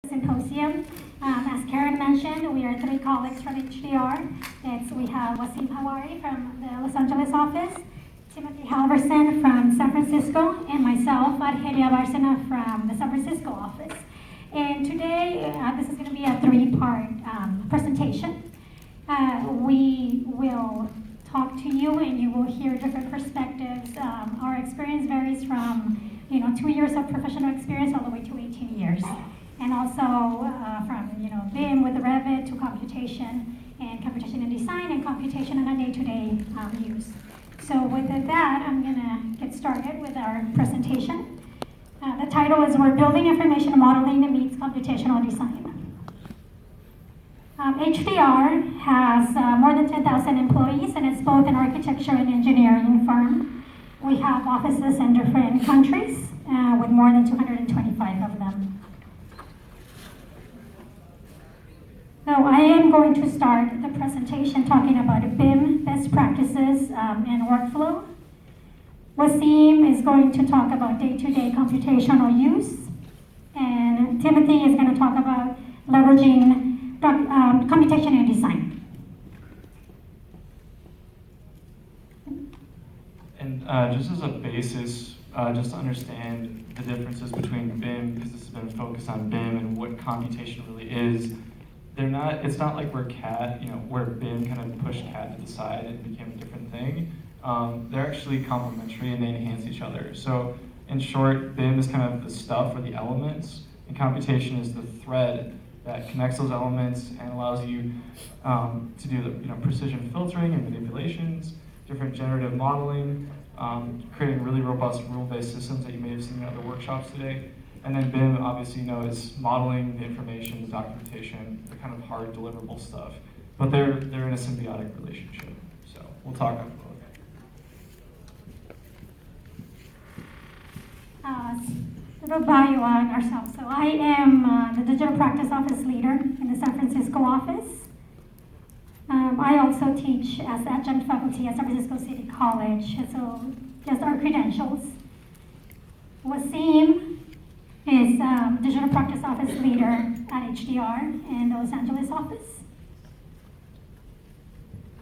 Symposium. As Karen mentioned, we are three colleagues from HDR. We have Wasim Hawari from the Los Angeles office, Timothy Halverson from San Francisco, and myself, Argelia Bárcena from the San Francisco office. And today, this is going to be a three-part presentation. We will talk to you and you will hear different perspectives. Our experience varies from 2 years of professional experience all the way to 18 years. And also from BIM with Revit to computation and design and computation on a day-to-day use. So with that, I'm gonna get started with our presentation. The title is We're Building Information Modeling That Meets Computational Design. HDR has more than 10,000 employees, and it's both an architecture and engineering firm. We have offices in different countries with more than 225 of them. So I am going to start the presentation talking about BIM best practices and workflow. Wasim is going to talk about day-to-day computational use, and Timothy is going to talk about leveraging computation and design. And just as a basis, just to understand the differences between BIM, because this has been focused on BIM and what computation really is. It's not like we're CAD, where BIM kind of pushed CAD to the side and became a different thing. They're actually complementary and they enhance each other. So in short, BIM is kind of the stuff or the elements, and computation is the thread that connects those elements and allows you to do the precision filtering and manipulations, different generative modeling, creating really robust rule-based systems that you may have seen in other workshops today. And then BIM, obviously, is modeling the information, the documentation, the kind of hard deliverable stuff. But they're in a symbiotic relationship. So we'll talk about both. A little bio on ourselves. So I am the digital practice office leader in the San Francisco office. I also teach as adjunct faculty at San Francisco City College. So just our credentials. Wasim is digital practice office leader at HDR in the Los Angeles office.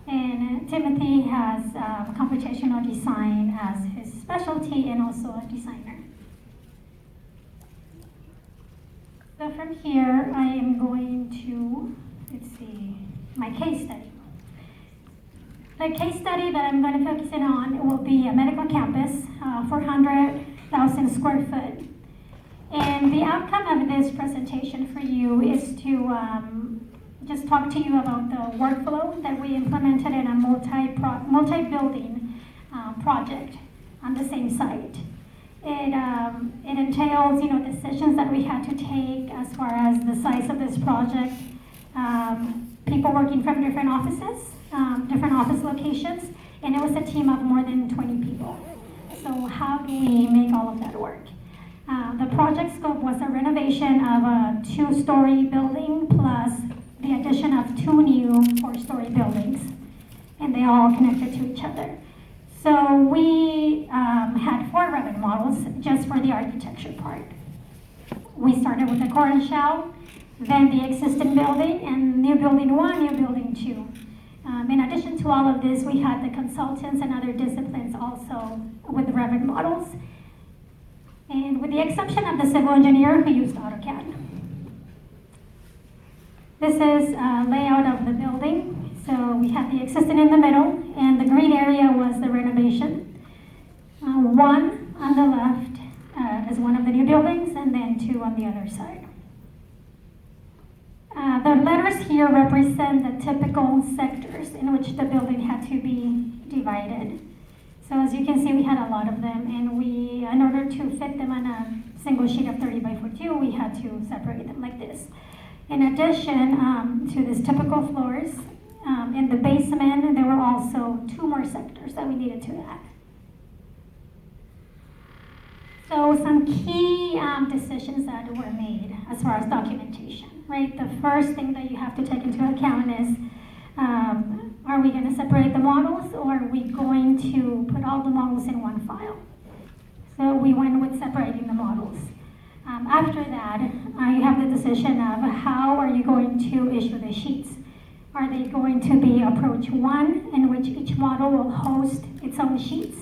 And Timothy has computational design as his specialty and also a designer. So from here, I am going to, my case study. The case study that I'm going to focus in on will be a medical campus, 400,000 square foot. And the outcome of this presentation for you is to just talk to you about the workflow that we implemented in a multi-building project on the same site. It entails, decisions that we had to take as far as the size of this project, people working from different offices, different office locations, and it was a team of more than 20 people. So how do we make all of that work? The project scope was a renovation of a 2-story building plus the addition of 2 new 4-story buildings, and they all connected to each other. So we had 4 Revit models just for the architecture part. We started with the core and shell, then the existing building, and new building 1, new building 2. In addition to all of this, we had the consultants and other disciplines also with Revit models. And with the exception of the civil engineer who used AutoCAD. This is a layout of the building. So we had the existing in the middle, and the green area was the renovation. 1 on the left is one of the new buildings, and then 2 on the other side. The letters here represent the typical sectors in which the building had to be divided. So as you can see, we had a lot of them, and in order to fit them on a single sheet of 30 by 42, we had to separate them like this. In addition to these typical floors, in the basement, there were also 2 more sectors that we needed to add. So some key decisions that were made as far as documentation, right? The first thing that you have to take into account is, are we going to separate the models, or are we going to put all the models in one file? So we went with separating the models. After that, you have the decision of how are you going to issue the sheets. Are they going to be approach 1, in which each model will host its own sheets,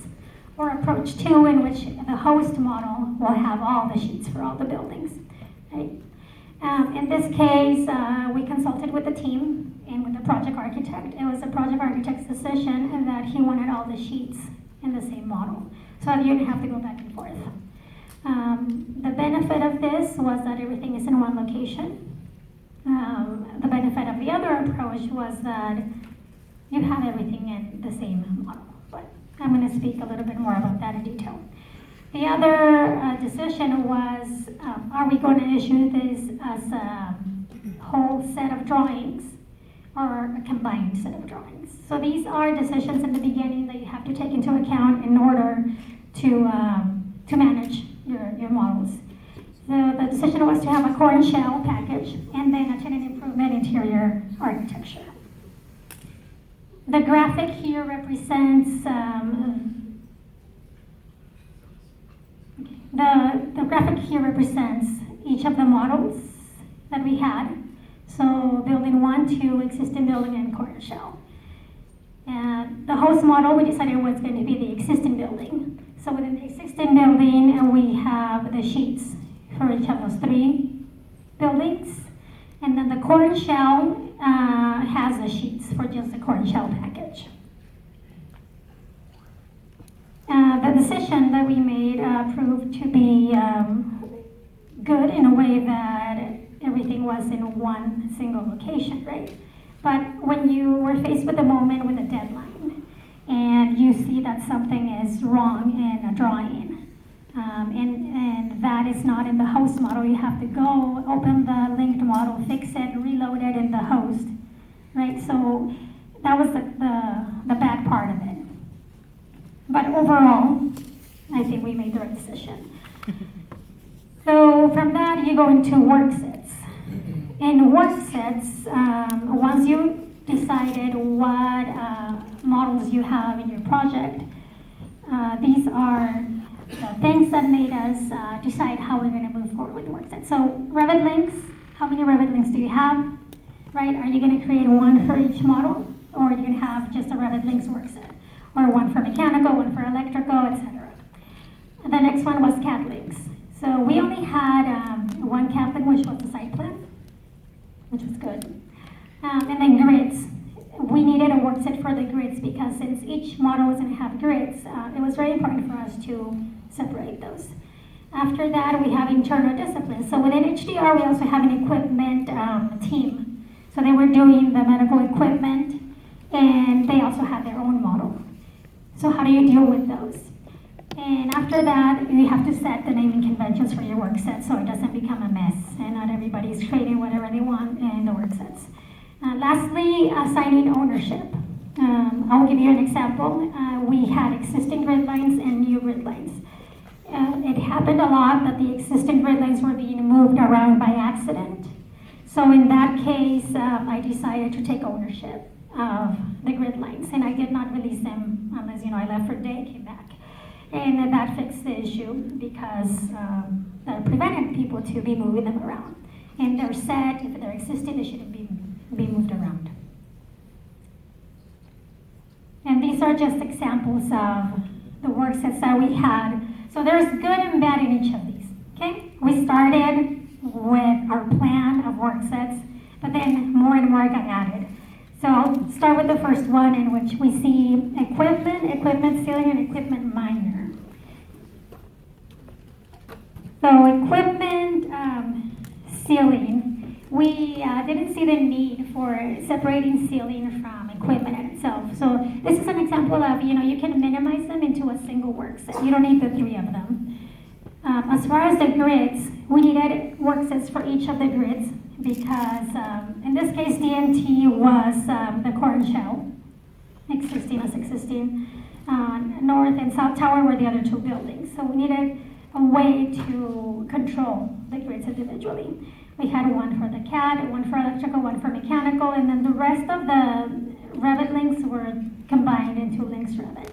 or approach 2, in which the host model will have all the sheets for all the buildings, right? In this case, we consulted with the team and with the project architect. It was the project architect's decision that he wanted all the sheets in the same model, so that you didn't have to go back and forth. The benefit of this was that everything is in one location. The benefit of the other approach was that you have everything in the same model, but I'm going to speak a little bit more about that in detail. The other decision was, are we going to issue this as a whole set of drawings or a combined set of drawings? So these are decisions in the beginning that you have to take into account in order to manage your models. So the decision was to have a core and shell package and then a tenant improvement interior architecture. The graphic here represents the graphic here represents each of the models that we had. So building 1, 2, existing building, and core and shell. And the host model we decided was going to be the existing building. So within the existing building, we have the sheets for each of those 3 buildings. And then the core and shell has the sheets for just the core and shell package. The decision that we made proved to be good in a way that everything was in one single location, right? But when you were faced with a moment with a deadline and you see that something is wrong in a drawing, and that is not in the host model, you have to go open the linked model, fix it, reload it in the host, right? So that was the bad part of it. But overall, I think we made the right decision. So from that, you go into work sets. In work sets, once you decided what models you have in your project, these are the things that made us decide how we're going to move forward with work sets. So Revit links, how many Revit links do you have? Right? Are you going to create one for each model, or are you going to have just a Revit links work set, or one for mechanical, one for electrical, etc. The next one was CAD links. So we only had one CAD link, which was the site plan, which was good. And then grids. We needed a work set for the grids because since each model was going to have grids, it was very important for us to separate those. After that, we have internal disciplines. So within HDR, we also have an equipment team. So they were doing the medical equipment, and they also had their own model. So how do you deal with those? And after that, you have to set the naming conventions for your work set so it doesn't become a mess and not everybody's creating whatever they want in the work sets. Lastly, assigning ownership. I'll give you an example. We had existing grid lines and new grid lines. It happened a lot that the existing grid lines were being moved around by accident. So in that case, I decided to take ownership of the grid lines, and I did not release them unless I left for a day, came back. And that fixed the issue because that prevented people to be moving them around. And they're set, if they're existing, they shouldn't be moved around. And these are just examples of the work sets that we had. So there's good and bad in each of these, okay? We started with our plan of work sets, but then more and more got added. So I'll start with the first one, in which we see equipment ceiling, and equipment minor. So equipment ceiling, we didn't see the need for separating ceiling from equipment in itself. So this is an example of, you can minimize them into a single work set. You don't need the 3 of them. As far as the grids, we needed work sets for each of the grids because in this case, DNT was the core and shell, existing as existing. North and South Tower were the other 2 buildings. So we needed a way to control the grids individually. We had one for the CAD, one for electrical, one for mechanical, and then the rest of the Revit links were combined into Links Revit.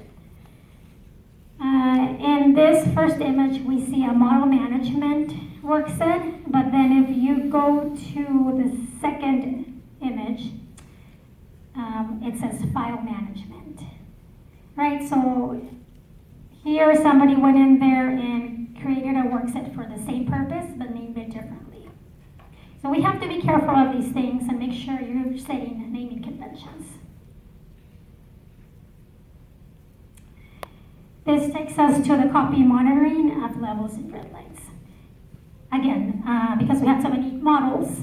In this first image, we see a model management work set, but then if you go to the second image, it says file management, right? So here somebody went in there and created a work set for the same purpose, but named it differently. So we have to be careful of these things and make sure you're setting naming conventions. This takes us to the copy monitoring of levels and grid lines. Again, because we have so many models,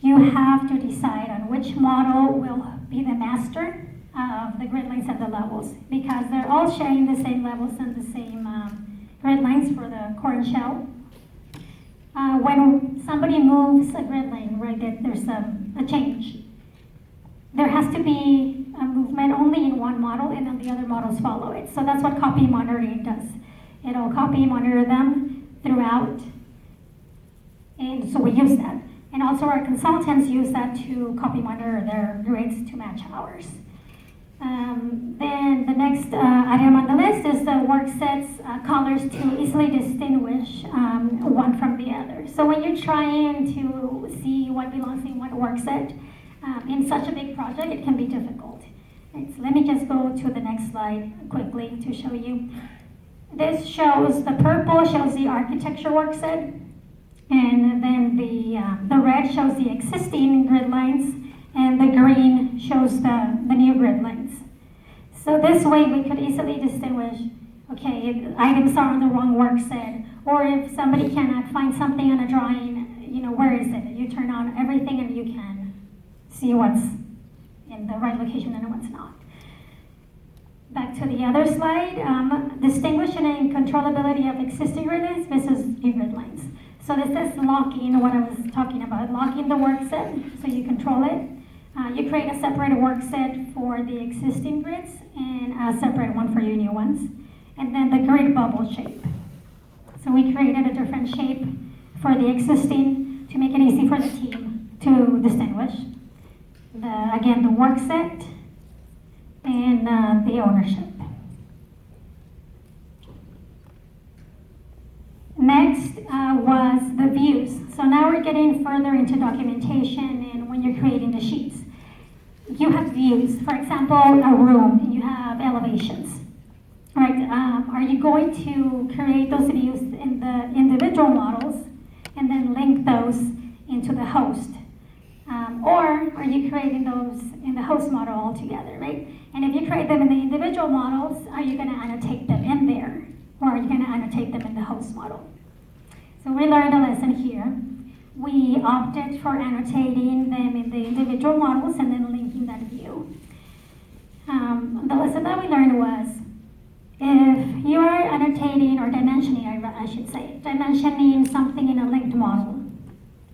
you have to decide on which model will be the master of the grid lines and the levels, because they're all sharing the same levels and the same grid lines for the core and shell. When somebody moves a grid line, right, there's a change. There has to be a movement only in one model, and then the other models follow it. So that's what copy monitoring does. It'll copy monitor them throughout, and so we use that. And also our consultants use that to copy monitor their grids to match ours. Then the next item on the list is the work sets colors to easily distinguish one from the other. So when you're trying to see what belongs in what work set, in such a big project, it can be difficult. Right, so let me just go to the next slide quickly to show you. This shows, the purple shows the architecture work set, and then the red shows the existing grid lines, and the green shows the new grid lines. So this way we could easily distinguish, okay, if items are on the wrong work set, or if somebody cannot find something on a drawing, you know, where is it? You turn on everything and you can see what's in the right location and what's not. Back to the other slide, distinguishing and controllability of existing grid lines versus new grid lines. So this is locking, what I was talking about, locking the work set so you control it. You create a separate work set for the existing grids and a separate one for your new ones. And then the grid bubble shape. So we created a different shape for the existing to make it easy for the team to distinguish. Again, the work set and the ownership. Next was the views. So now we're getting further into documentation and when you're creating the sheets. You have views, for example, a room, and you have elevations. Right? Are you going to create those views in the individual models and then link those into the host? Or are you creating those in the host model altogether, right? And if you create them in the individual models, are you going to annotate them in there? Or are you going to annotate them in the host model? So we learned a lesson here. We opted for annotating them in the individual models and then linking that view. The lesson that we learned was, if you are annotating or dimensioning, I should say, dimensioning something in a linked model,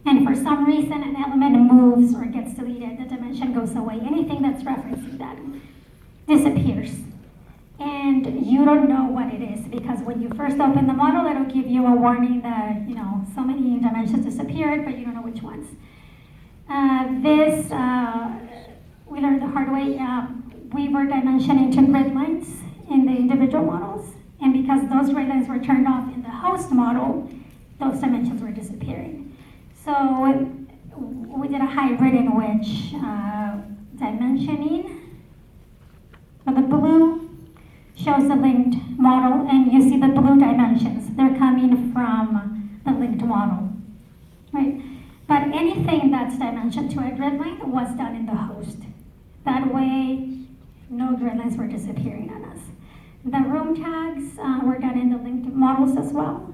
and for some reason an element moves or gets deleted, the dimension goes away, anything that's referencing that disappears. And you don't know what it is, because when you first open the model, it'll give you a warning that, you know, so many dimensions disappeared, but you don't know which ones. We learned the hard way. We were dimensioning to grid lines in the individual models, and because those grid lines were turned off in the host model, those dimensions were disappearing. So we did a hybrid in which dimensioning for the blue shows the linked model, and you see the blue dimensions. They're coming from the linked model, right? But anything that's dimensioned to a grid line was done in the host. That way, no grid lines were disappearing on us. The room tags were done in the linked models as well.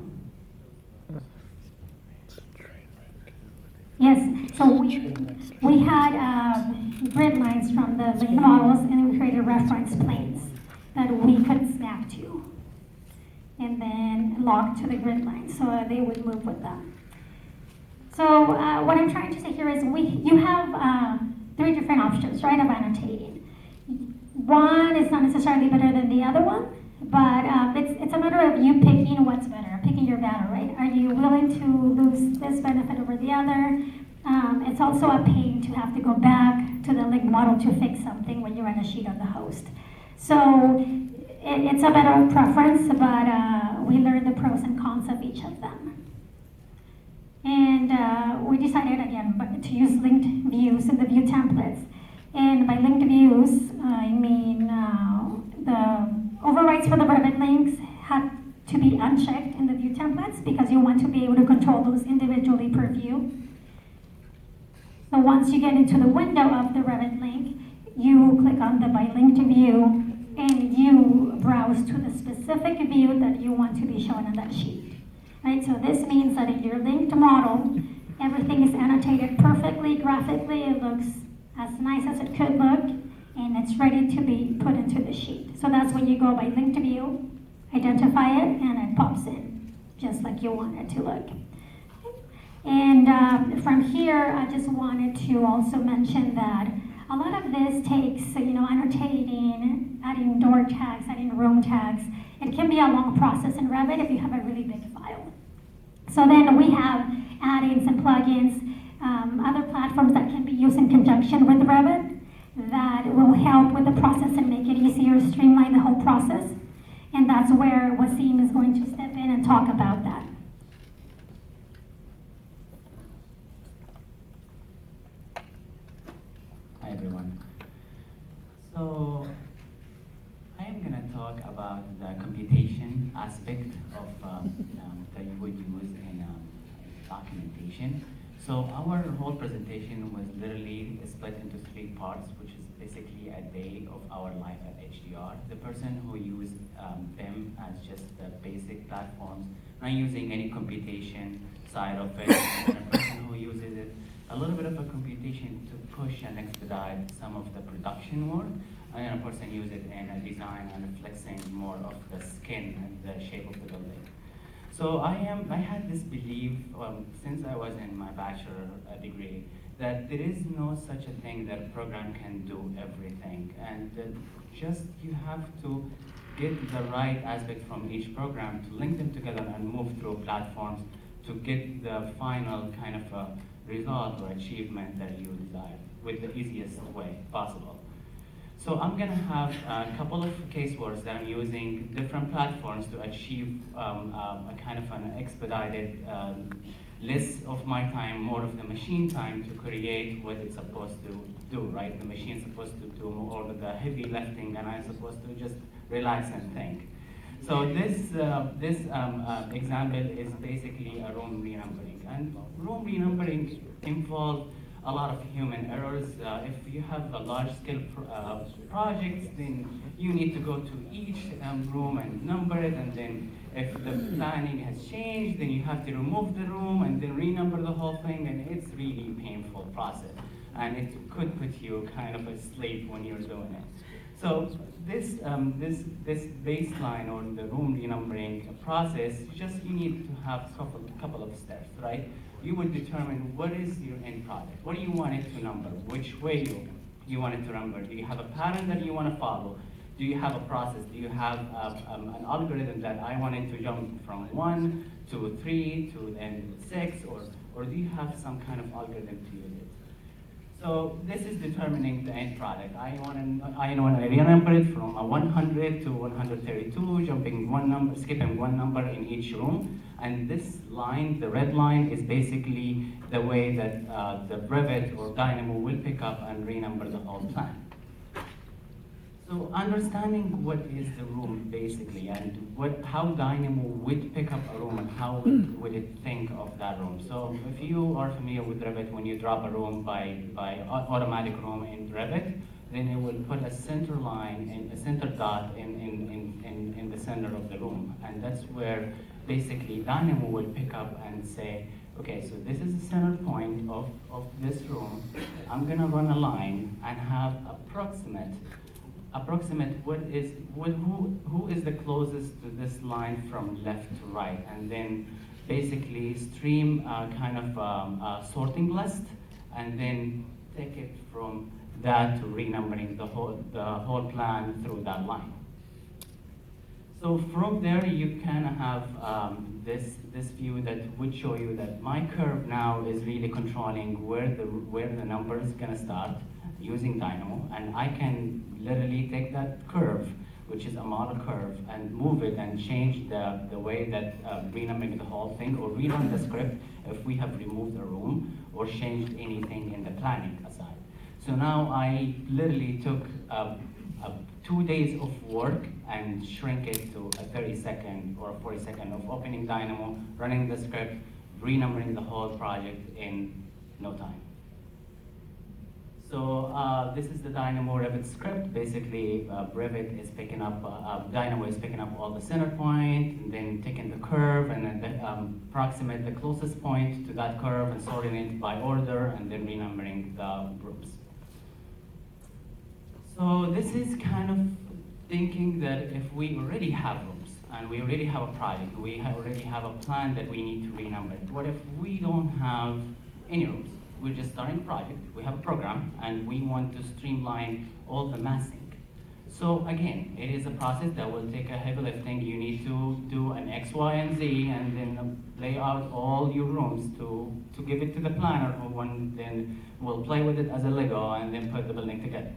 Yes, so we had grid lines from the linked models, and we created reference planes that we could snap to and then log to the grid line so they would move with them. So what I'm trying to say here is you have 3 different options, right, of annotating. One is not necessarily better than the other one, but it's a matter of you picking what's better, picking your battle, right? Are you willing to lose this benefit over the other? It's also a pain to have to go back to the linked model to fix something when you're on a sheet on the host. So it's a matter of preference, but we learned the pros and cons of each of them. And we decided again to use linked views in the view templates. And by linked views, I mean the overrides for the Revit links had to be unchecked in the view templates because you want to be able to control those individually per view. So once you get into the window of the Revit link, you click on the by linked view and you browse to the specific view that you want to be shown on that sheet. Right, so this means that in your linked model, everything is annotated perfectly, graphically, it looks as nice as it could look, and it's ready to be put into the sheet. So that's when you go by linked view, identify it, and it pops in, just like you want it to look. And from here, I just wanted to also mention that a lot of this takes, annotating, adding door tags, adding room tags. It can be a long process in Revit if you have a really big file. So then we have add-ins and plugins, other platforms that can be used in conjunction with Revit that will help with the process and make it easier, streamline the whole process. And that's where Wasim is going to step in and talk about that. Hi everyone. So I am going to talk about the computation aspect of that you would use in documentation. So our whole presentation was literally split into 3 parts, which is basically a day of our life at HDR. The person who used BIM as just the basic platforms, not using any computation side of it, and a person who uses it a little bit of a computation to push and expedite some of the production work, and then a person use it in a design and flexing more of the skin and the shape of the building. So I had this belief since I was in my bachelor degree that there is no such a thing that a program can do everything, and just you have to get the right aspect from each program to link them together and move through platforms to get the final kind of result or achievement that you desire with the easiest way possible. So I'm going to have a couple of case words that I'm using different platforms to achieve a kind of an expedited less of my time, more of the machine time to create what it's supposed to do, right? The machine's supposed to do all of the heavy lifting and I'm supposed to just relax and think. So this example is basically a room renumbering. And room renumbering involves a lot of human errors. If you have a large-scale project, then you need to go to each room and number it, and then if the planning has changed, then you have to remove the room and then renumber the whole thing, and it's really painful process. And it could put you kind of asleep when you're doing it. So this baseline or the room renumbering process, just you need to have a couple of steps, right? You would determine what is your end product. What do you want it to number? Which way you want it to number? Do you have a pattern that you want to follow? Do you have a process? Do you have an algorithm that I want it to jump from 1 to 3 to then 6, or do you have some kind of algorithm to use it? So this is determining the end product. I want to renumber it from 100 to 132, jumping one number, skipping one number in each room. And this line, the red line, is basically the way that the Revit or Dynamo will pick up and renumber the whole plan. So understanding what is the room basically, and how Dynamo would pick up a room and how would it think of that room. So if you are familiar with Revit, when you drop a room by automatic room in Revit, then it will put a center line and a center dot in the center of the room. And that's where basically Dynamo will pick up and say, okay, so this is the center point of this room. I'm gonna run a line and have approximate who is the closest to this line from left to right, and then basically stream kind of a sorting list, and then take it from that to renumbering the whole plan through that line. So from there you can have this view that would show you that my curve now is really controlling where the number is gonna start using Dynamo, and I can literally take that curve which is a model curve, and move it and change the way that renumbering the whole thing, or rerun the script if we have removed a room or changed anything in the planning aside. So now I literally took 2 days of work and shrink it to a 30-second or a 40-second of opening Dynamo, running the script, renumbering the whole project in no time. So this is the Dynamo Revit script. Basically, Revit is picking up, Dynamo is picking up all the center point, and then taking the curve, and then approximate the closest point to that curve and sorting it by order, and then renumbering the groups. So this is kind of thinking that if we already have rooms, and we already have a project, we already have a plan that we need to renumber it. What if we don't have any rooms? We're just starting a project, we have a program, and we want to streamline all the massing. So again, it is a process that will take a heavy lifting. You need to do an X, Y, and Z, and then lay out all your rooms to give it to the planner, who then will play with it as a Lego and then put the building together.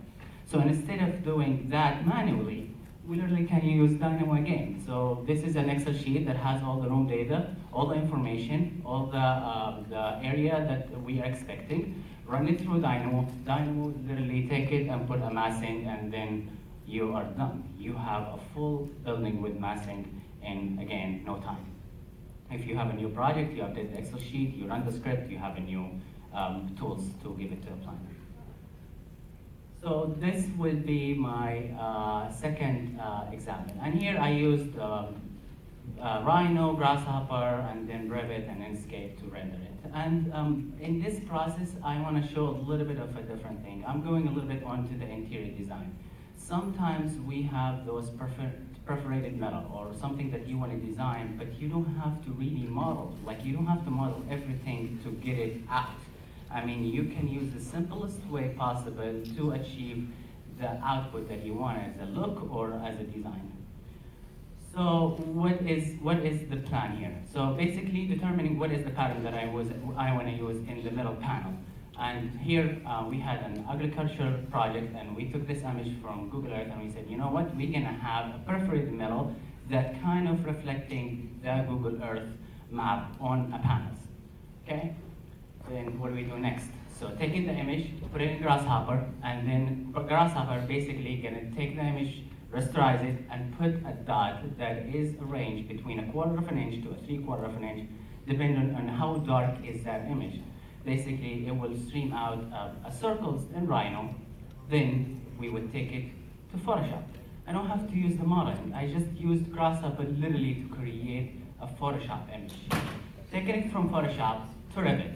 So instead of doing that manually, we literally can use Dynamo again. So this is an Excel sheet that has all the room data, all the information, all the area that we are expecting. Run it through Dynamo. Dynamo literally take it and put a massing, and then you are done. You have a full building with massing in, again, no time. If you have a new project, you update the Excel sheet, you run the script, you have a new tools to give it to the planner. So this will be my second example. And here I used Rhino, Grasshopper, and then Revit and Enscape to render it. And in this process, I want to show a little bit of a different thing. I'm going a little bit onto the interior design. Sometimes we have those perforated metal or something that you want to design, but you don't have to really model. Like, you don't have to model everything to get it out. I mean, you can use the simplest way possible to achieve the output that you want as a look or as a design. So what is the plan here? So basically determining what is the pattern that I want to use in the middle panel. And here we had an agriculture project, and we took this image from Google Earth, and we said, you know what, we're gonna have a perforated metal that kind of reflecting the Google Earth map on a panels, okay? Then what do we do next? So taking the image, put it in Grasshopper, and then Grasshopper basically gonna take the image, rasterize it, and put a dot that is arranged between 1/4 of an inch to 3/4 of an inch, depending on how dark is that image. Basically, it will stream out a circles in Rhino. Then we would take it to Photoshop. I don't have to use the modeling. I just used Grasshopper literally to create a Photoshop image. Taking it from Photoshop to Revit,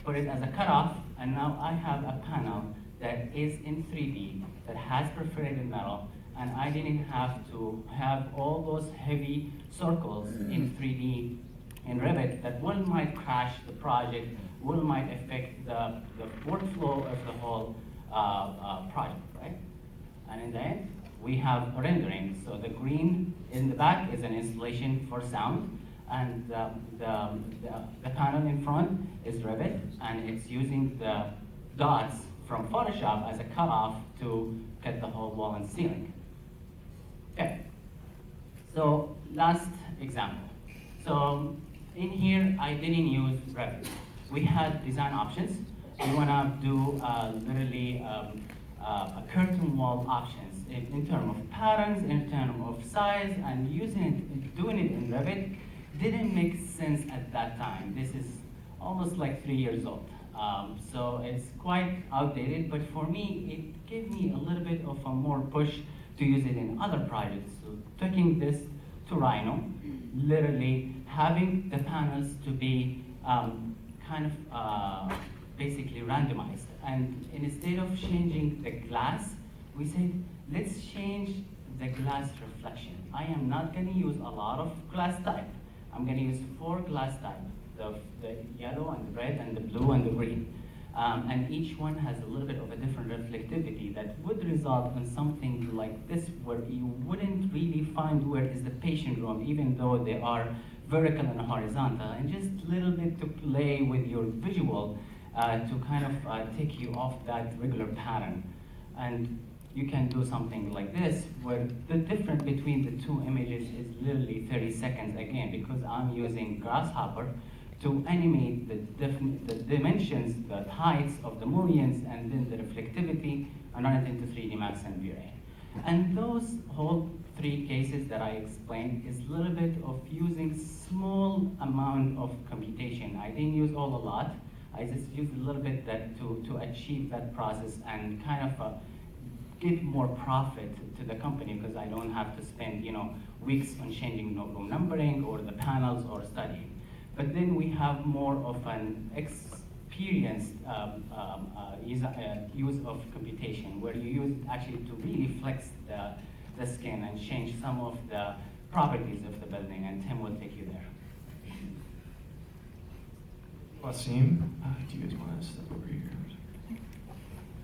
put it as a cutoff, and now I have a panel that is in 3D, that has perforated metal, and I didn't have to have all those heavy circles in 3D in Revit that one might crash the project, one might affect the workflow of the whole project, right? And in the end, we have a rendering. So the green in the back is an installation for sound, and the panel in front is Revit, and it's using the dots from Photoshop as a cutoff to cut the whole wall and ceiling. Okay, so last example. So in here, I didn't use Revit. We had design options. We wanna do literally a curtain wall options in terms of patterns, in terms of size, and doing it in Revit didn't make sense at that time. This is almost like 3 years old. So it's quite outdated, but for me, it gave me a little bit of a more push to use it in other projects. So taking this to Rhino, literally having the panels to be kind of basically randomized. And instead of changing the glass, we said, let's change the glass reflection. I am not gonna use a lot of glass type. I'm gonna use 4 glass type, the yellow and the red and the blue and the green. And each one has a little bit of a different reflectivity that would result in something like this, where you wouldn't really find where is the patient room, even though they are vertical and horizontal, and just a little bit to play with your visual to kind of take you off that regular pattern. And you can do something like this, where the difference between the two images is literally 30 seconds again, because I'm using Grasshopper to animate the dimensions, the heights of the mullions, and then the reflectivity, and run it into 3D Max and V-Ray. And those whole three cases that I explained is a little bit of using small amount of computation. I didn't use all a lot. I just used a little bit that to achieve that process and kind of give more profit to the company, because I don't have to spend weeks on changing room numbering or the panels or studying. But then we have more of an experienced use of computation, where you use actually to really flex the skin and change some of the properties of the building, and Tim will take you there. Wasim, do you guys want to step over here?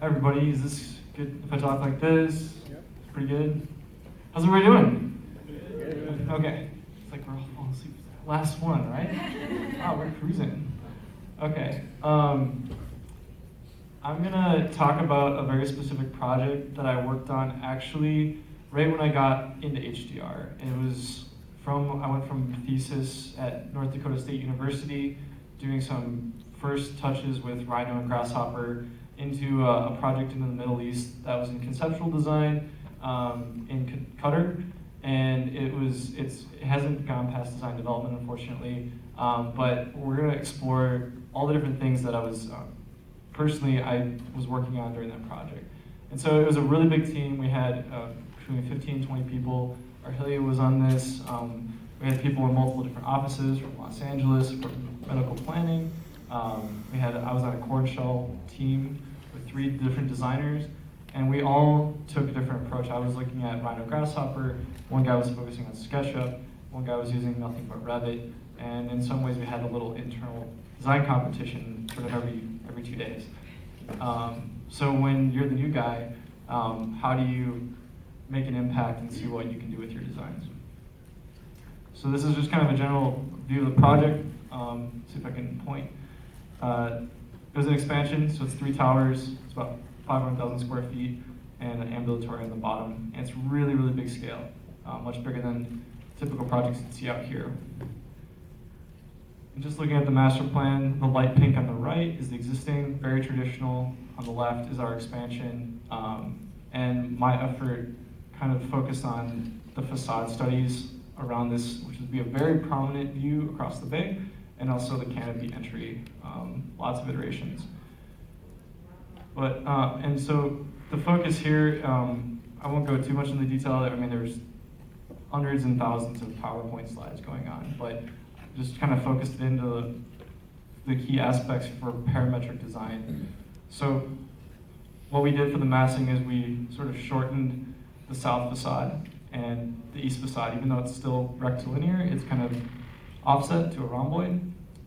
Everybody, is this good if I talk like this? Yep. It's pretty good. How's everybody doing? Good. Okay. It's like we're all falling asleep. Last one, right? Wow, we're cruising. Okay. I'm gonna talk about a very specific project that I worked on actually right when I got into HDR. It was I went from thesis at North Dakota State University, doing some first touches with Rhino and Grasshopper, into a project in the Middle East that was in conceptual design in Qatar, and it hasn't gone past design development, unfortunately, but we're going to explore all the different things that I was working on during that project. And so it was a really big team. We had between 15 and 20 people. Arhelia was on this. We had people in multiple different offices from Los Angeles, from medical planning. I was on a cord shell team with 3 different designers, and we all took a different approach. I was looking at Rhino Grasshopper, one guy was focusing on SketchUp, one guy was using nothing but Revit, and in some ways we had a little internal design competition sort of every 2 days. So when you're the new guy, how do you make an impact and see what you can do with your designs? So this is just kind of a general view of the project. See if I can point. It was an expansion, so it's 3 towers. It's about 500,000 square feet, and an ambulatory on the bottom. And it's really, really big scale, much bigger than typical projects you see out here. And just looking at the master plan, the light pink on the right is the existing, very traditional. On the left is our expansion. And my effort kind of focused on the facade studies around this, which would be a very prominent view across the bay, and also the canopy entry, lots of iterations. But, and so the focus here, I won't go too much into detail. I mean, there's hundreds and thousands of PowerPoint slides going on, but just kind of focused it into the key aspects for parametric design. So what we did for the massing is we sort of shortened the south facade and the east facade, even though it's still rectilinear, it's kind of offset to a rhomboid.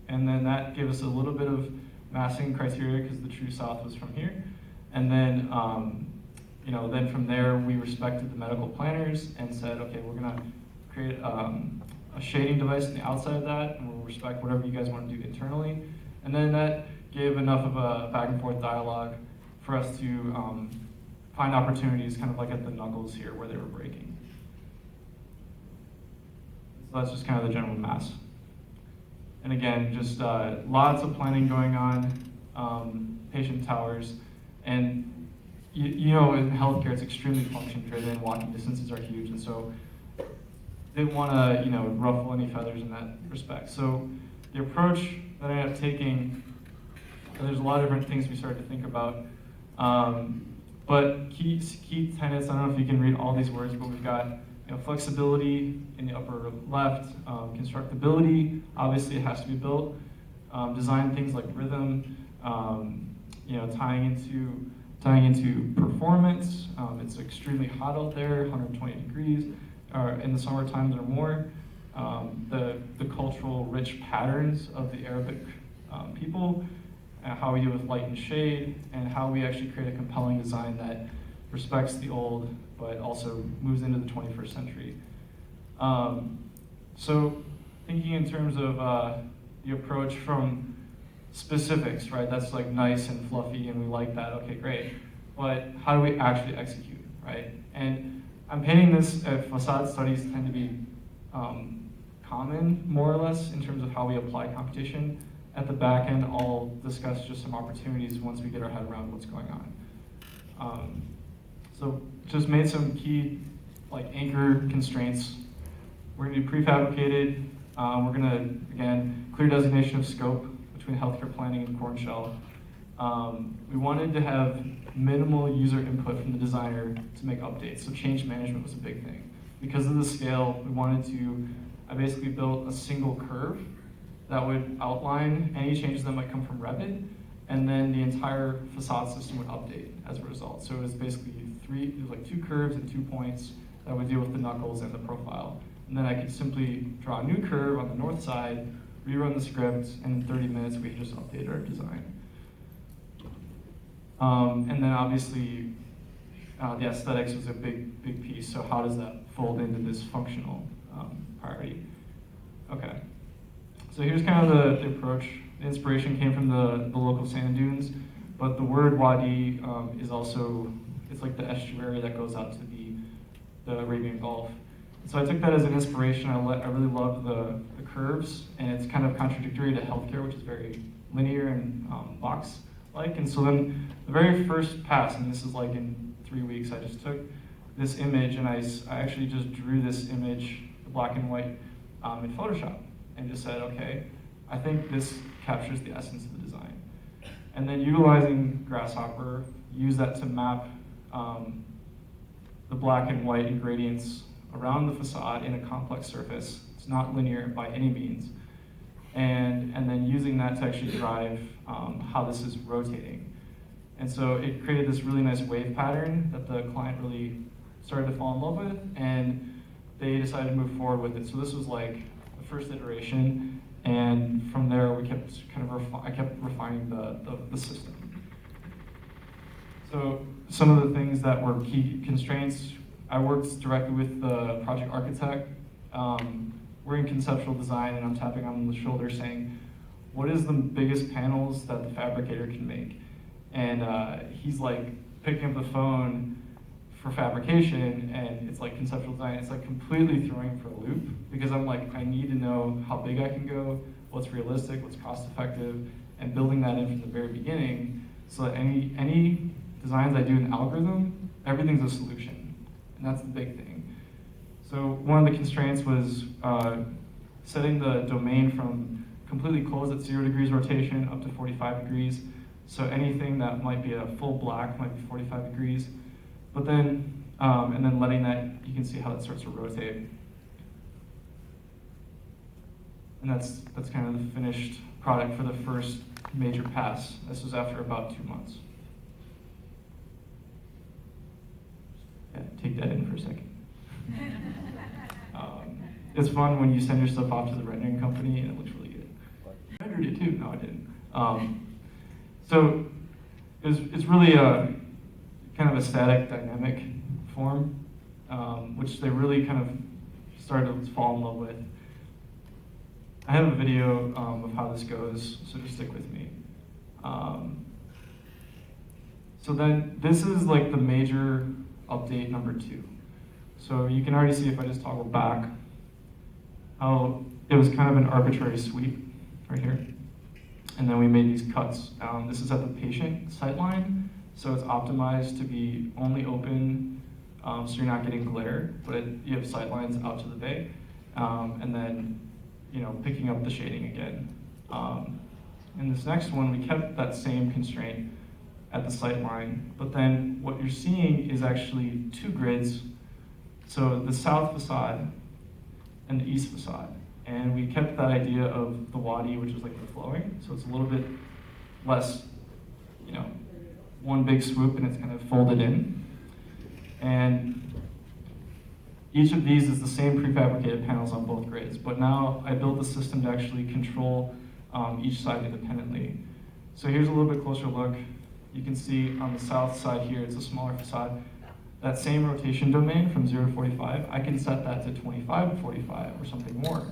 And then that gave us a little bit of massing criteria because the true south was from here. And then, then from there, we respected the medical planners and said, okay, we're gonna create a shading device on the outside of that, and we'll respect whatever you guys want to do internally. And then that gave enough of a back and forth dialogue for us to find opportunities, kind of like at the knuckles here where they were breaking. So that's just kind of the general mass. And again, just lots of planning going on, patient towers, and you know, in healthcare, it's extremely function driven. Walking distances are huge, and so didn't want to, ruffle any feathers in that respect. So the approach that I ended up taking, there's a lot of different things we started to think about, but key tenets. I don't know if you can read all these words, but we've got flexibility in the upper left, constructability. Obviously, it has to be built. Design things like rhythm, tying into performance. It's extremely hot out there, 120 degrees, in the summer times or more. The cultural rich patterns of the Arabic people, how we deal with light and shade, and how we actually create a compelling design that respects the old, but also moves into the 21st century. So thinking in terms of the approach from specifics, right? That's like nice and fluffy and we like that, okay, great. But how do we actually execute? right? And I'm painting this, facade studies tend to be common, more or less, in terms of how we apply computation. At the back end, I'll discuss just some opportunities once we get our head around what's going on. So just made some key anchor constraints. We're gonna do prefabricated. We're gonna, again, clear designation of scope between healthcare planning and core and shell. We wanted to have minimal user input from the designer to make updates, so change management was a big thing. Because of the scale, I basically built a single curve that would outline any changes that might come from Revit, and then the entire facade system would update as a result. So it was basically two curves and 2 points that would deal with the knuckles and the profile. And then I could simply draw a new curve on the north side, rerun the script, and in 30 minutes we just updated our design. And then obviously the aesthetics was a big piece, so how does that fold into this functional priority? Okay, so here's kind of the approach. The inspiration came from the local sand dunes, but the word wadi is also, it's like the estuary that goes out to the Arabian Gulf. So I took that as an inspiration. I really love the curves, and it's kind of contradictory to healthcare, which is very linear and box-like. And so then the very first pass, and this is like in 3 weeks, I just took this image and I actually just drew this image, the black and white, in Photoshop, and just said, okay, I think this captures the essence of the design. And then utilizing Grasshopper, use that to map the black and white ingredients around the facade in a complex surface. It's not linear by any means. And then using that to actually drive how this is rotating. And so it created this really nice wave pattern that the client really started to fall in love with, and they decided to move forward with it. So this was like the first iteration, and from there we kept I kept refining the system. So some of the things that were key constraints, I worked directly with the project architect. We're in conceptual design, and I'm tapping on the shoulder saying, what is the biggest panels that the fabricator can make? And he's like picking up the phone for fabrication, and it's like conceptual design. It's like completely throwing for a loop, because I'm like, I need to know how big I can go, what's realistic, what's cost effective, and building that in from the very beginning, so that any designs I do in algorithm, everything's a solution, and that's the big thing. So one of the constraints was setting the domain from completely closed at 0 degrees rotation up to 45 degrees. So anything that might be a full black might be 45 degrees. But then, and then letting that, you can see how it starts to rotate. And that's kind of the finished product for the first major pass. This was after about 2 months. Yeah, take that in for a second. It's fun when you send your stuff off to the rendering company and it looks really good. I rendered it too. No, I didn't. So it's really a kind of a static dynamic form, which they really kind of started to fall in love with. I have a video of how this goes, so just stick with me. So then this is like the major update number 2. So you can already see, if I just toggle back, how it was kind of an arbitrary sweep right here. And then we made these cuts. This is at the patient sightline, so it's optimized to be only open, so you're not getting glare, but you have sightlines out to the bay. And then, picking up the shading again. In this next one, we kept that same constraint at the sightline, but then what you're seeing is actually 2 grids. So the south facade and the east facade. And we kept that idea of the wadi, which is like the flowing, so it's a little bit less, one big swoop and it's kind of folded in. And each of these is the same prefabricated panels on both grids, but now I built the system to actually control each side independently. So here's a little bit closer look. You can see on the south side here, it's a smaller facade. That same rotation domain from 0 to 45, I can set that to 25 to 45 or something more.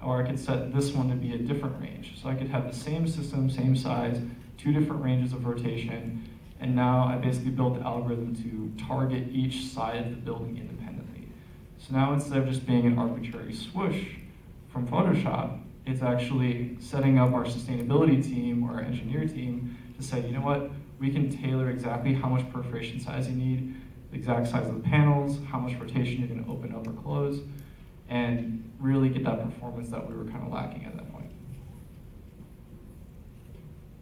Or I could set this one to be a different range. So I could have the same system, same size, 2 different ranges of rotation, And now I basically built the algorithm to target each side of the building independently. So now instead of just being an arbitrary swoosh from Photoshop, it's actually setting up our sustainability team or our engineer team to say, you know what, we can tailor exactly how much perforation size you need, the exact size of the panels, how much rotation you're going to open up or close, and really get that performance that we were kind of lacking at that point.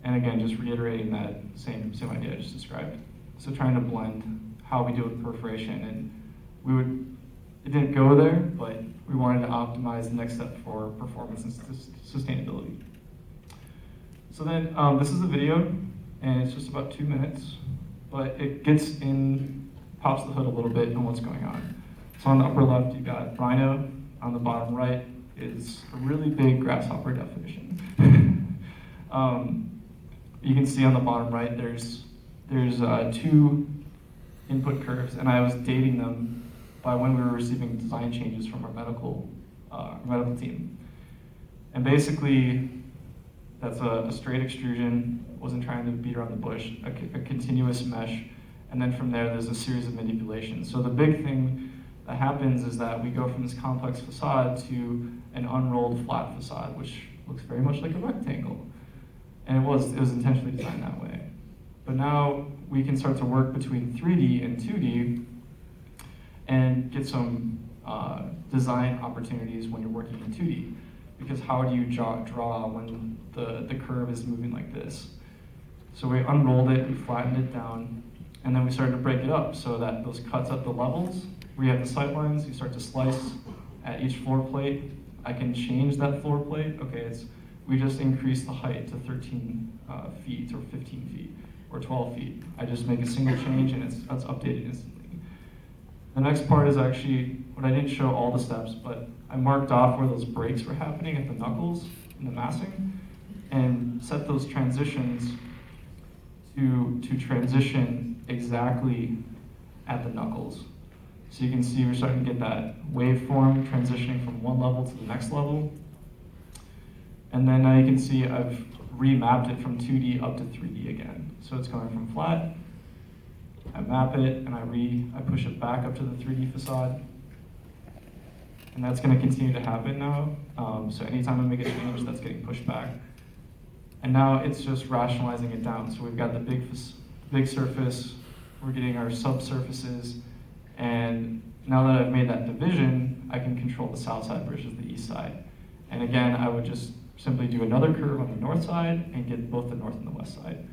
And again, just reiterating that same idea I just described. So trying to blend how we do with perforation, and it didn't go there, but we wanted to optimize the next step for performance and sustainability. So then this is a video, and it's just about 2 minutes, but it pops the hood a little bit on what's going on. So on the upper left, you got rhino. On the bottom right is a really big grasshopper definition. You can see on the bottom right, there's 2 input curves, and I was dating them by when we were receiving design changes from our medical team. And basically, that's a straight extrusion, wasn't trying to beat around the bush, a continuous mesh, and then from there, there's a series of manipulations. So the big thing that happens is that we go from this complex facade to an unrolled flat facade, which looks very much like a rectangle. And it was intentionally designed that way. But now we can start to work between 3D and 2D and get some design opportunities when you're working in 2D. Because how do you draw when the curve is moving like this? So we unrolled it, we flattened it down, and then we started to break it up so that those cuts at the levels, where you have the sight lines, you start to slice at each floor plate. I can change that floor plate. Okay, we just increased the height to 13 feet or 15 feet or 12 feet. I just make a single change and it's updated instantly. The next part is actually, what I didn't show all the steps, but I marked off where those breaks were happening at the knuckles in the massing and set those transitions to transition exactly at the knuckles. So you can see we're starting to get that waveform transitioning from one level to the next level. And then now you can see I've remapped it from 2D up to 3D again. So it's going from flat, I map it, and I push it back up to the 3D facade. And that's going to continue to happen now. So anytime I make a change, that's getting pushed back. And now it's just rationalizing it down. So we've got the big surface, we're getting our subsurfaces, and now that I've made that division, I can control the south side versus the east side. And again, I would just simply do another curve on the north side and get both the north and the west side.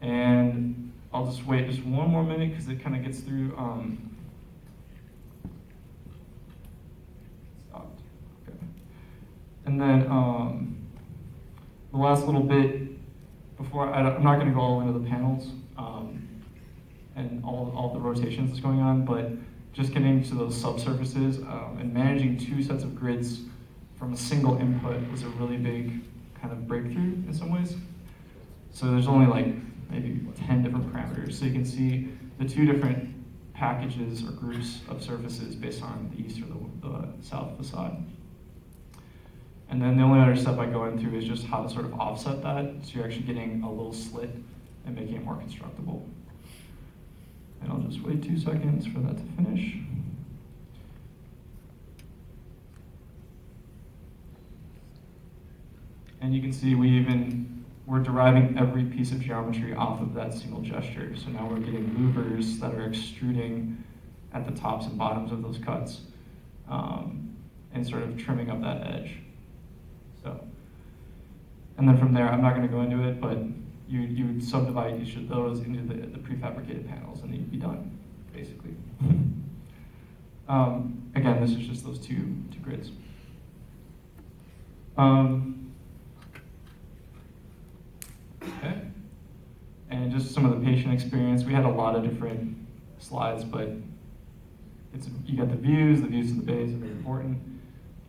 And I'll just wait just one more minute because it kind of gets through. Stopped. Okay. And then the last little bit before, I'm not going to go all into the panels and all the rotations that's going on, but just getting to those subsurfaces and managing 2 sets of grids from a single input was a really big kind of breakthrough in some ways. So there's only like maybe 10 different parameters. So you can see the 2 different packages or groups of surfaces based on the east or the south facade. And then the only other step I go into is just how to sort of offset that, so you're actually getting a little slit and making it more constructible. And I'll just wait 2 seconds for that to finish. And you can see we're deriving every piece of geometry off of that single gesture. So now we're getting louvers that are extruding at the tops and bottoms of those cuts and sort of trimming up that edge. So, and then from there, I'm not going to go into it, but you would subdivide each of those into the prefabricated panels, and then you'd be done, basically. Again, this is just those two grids. Okay, and just some of the patient experience. We had a lot of different slides, but you got the views of the bays are very important.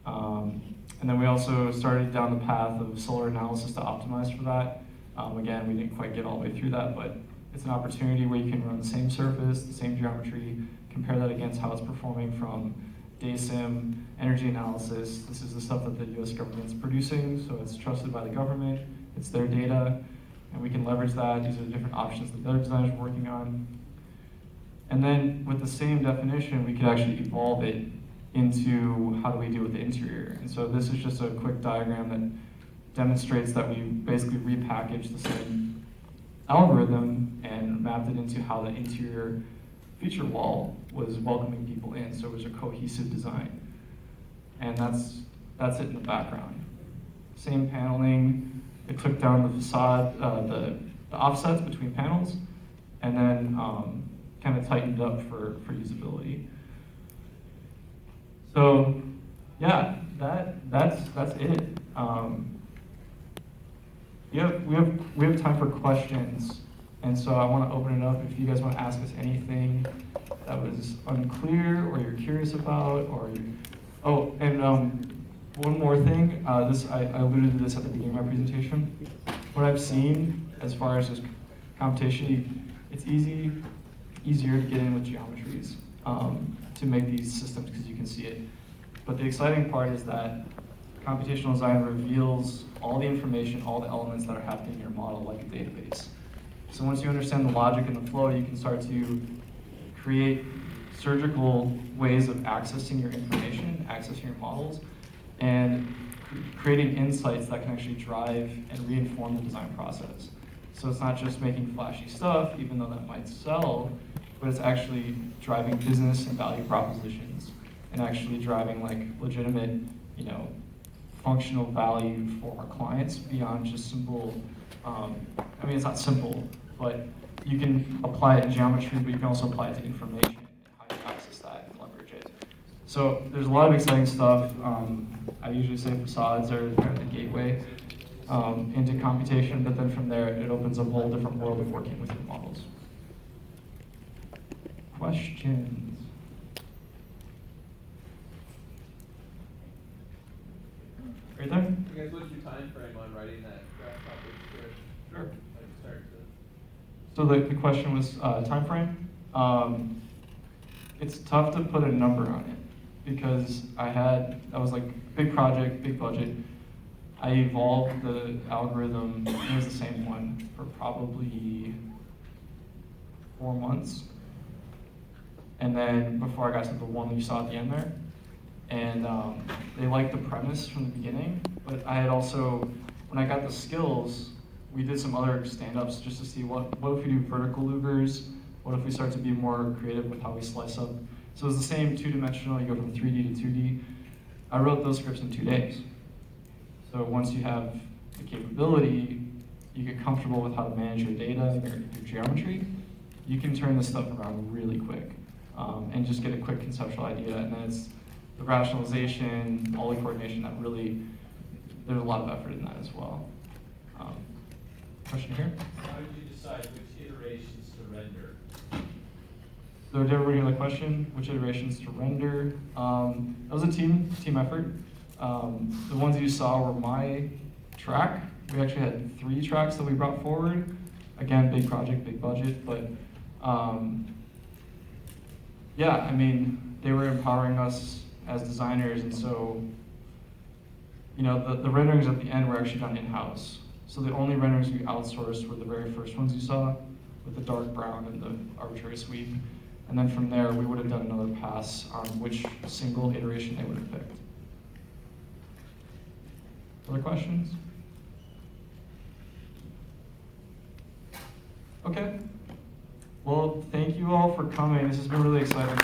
And then we also started down the path of solar analysis to optimize for that. Again, we didn't quite get all the way through that, but it's an opportunity where you can run the same surface, the same geometry, compare that against how it's performing from DaySim, energy analysis. This is the stuff that the US government's producing, so it's trusted by the government, it's their data. And we can leverage that. These are the different options that the other designers are working on. And then with the same definition, we could actually evolve it into how do we deal with the interior. And so this is just a quick diagram that demonstrates that we basically repackaged the same algorithm and mapped it into how the interior feature wall was welcoming people in. So it was a cohesive design. And that's it in the background. Same paneling. It took down the facade, the offsets between panels, and then kind of tightened up for usability. So yeah, that's it. We have time for questions, and so I want to open it up if you guys want to ask us anything that was unclear or you're curious about, or one more thing. I alluded to this at the beginning of my presentation. What I've seen as far as this computation, it's easier to get in with geometries to make these systems because you can see it. But the exciting part is that computational design reveals all the information, all the elements that are happening in your model like a database. So once you understand the logic and the flow, you can start to create surgical ways of accessing your information, accessing your models, and creating insights that can actually drive and reinform the design process. So it's not just making flashy stuff, even though that might sell, but it's actually driving business and value propositions and actually driving like legitimate, functional value for our clients beyond just simple, it's not simple, but you can apply it in geometry, but you can also apply it to information and how you access that and leverage it. So there's a lot of exciting stuff. I usually say facades are kind of the gateway into computation, but then from there it opens up a whole different world of working with your models. Questions? Right there? You guys, what's your time frame on writing that draft topic script? Sure. Like start to. So the question was time frame. It's tough to put a number on it because that was like big project, big budget. I evolved the algorithm, it was the same one, for probably 4 months. And then before I got to the one that you saw at the end there. And they liked the premise from the beginning, but I had also, when I got the skills, we did some other stand-ups just to see what if we do vertical louvers, what if we start to be more creative with how we slice up. So it was the same two-dimensional, you go from 3D to 2D. I wrote those scripts in 2 days. So once you have the capability, you get comfortable with how to manage your data, your geometry, you can turn this stuff around really quick and just get a quick conceptual idea. And then it's the rationalization, all the coordination that really, there's a lot of effort in that as well. Question here? How did you decide which iterations to render? So did everybody hear the question? Which iterations to render? That was a team effort. The ones that you saw were my track. We actually had 3 tracks that we brought forward. Again, big project, big budget, but yeah, they were empowering us as designers, and so, the renderings at the end were actually done in-house. So the only renderings we outsourced were the very first ones you saw, with the dark brown and the arbitrary sweep. And then from there, we would have done another pass on which single iteration they would have picked. Other questions? Okay. Well, thank you all for coming. This has been really exciting.